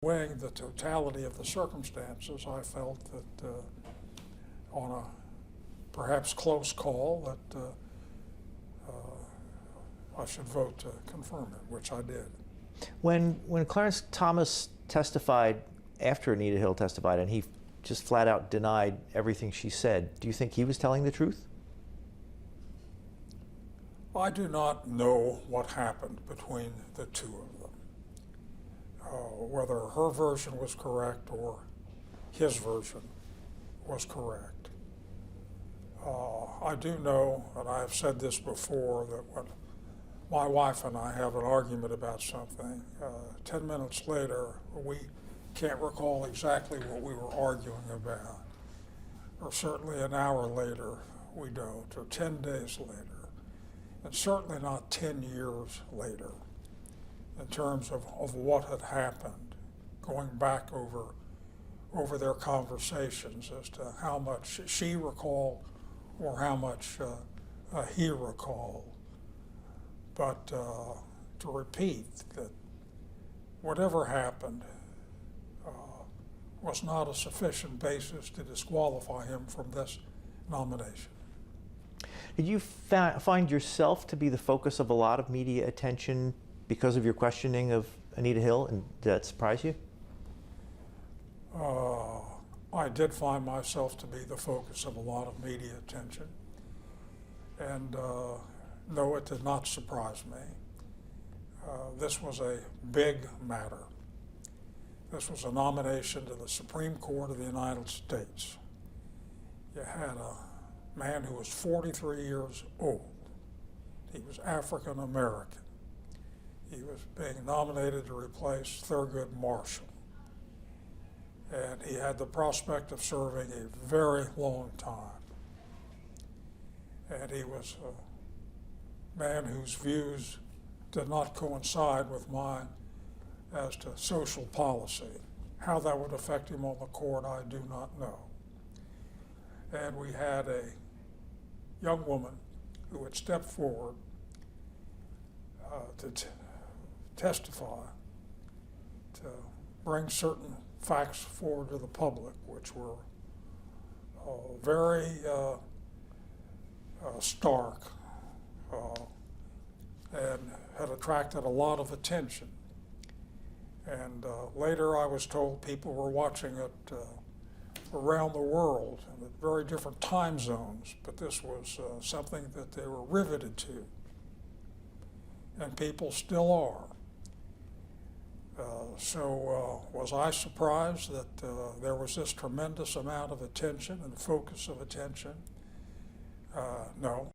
Weighing the totality of the circumstances, I felt that on a perhaps close call that I should vote to confirm it, which I did. When Clarence Thomas testified after Anita Hill testified and he just flat out denied everything she said, do you think he was telling the truth? I do not know what happened between the two of them, whether her version was correct or his version was correct. I do know, and I have said this before, that when my wife and I have an argument about something, 10 minutes later, we can't recall exactly what we were arguing about, or certainly an hour later, we don't, or 10 days later, and certainly not 10 years later, in terms of what had happened, going back over their conversations as to how much she recalled or how much he recalled. But to repeat that whatever happened was not a sufficient basis to disqualify him from this nomination. Did you find yourself to be the focus of a lot of media attention because of your questioning of Anita Hill, and did that surprise you? I did find myself to be the focus of a lot of media attention, and no, it did not surprise me. This was a big matter. This was a nomination to the Supreme Court of the United States. You had a man who was 43 years old. He was African American. He was being nominated to replace Thurgood Marshall. And he had the prospect of serving a very long time. And he was a man whose views did not coincide with mine as to social policy. How that would affect him on the court, I do not know. And we had a young woman who had stepped forward to testify, to bring certain facts forward to the public, which were very stark and had attracted a lot of attention. And later I was told people were watching it around the world in very different time zones, but this was something that they were riveted to, and people still are. So was I surprised that there was this tremendous amount of attention and focus of attention? No.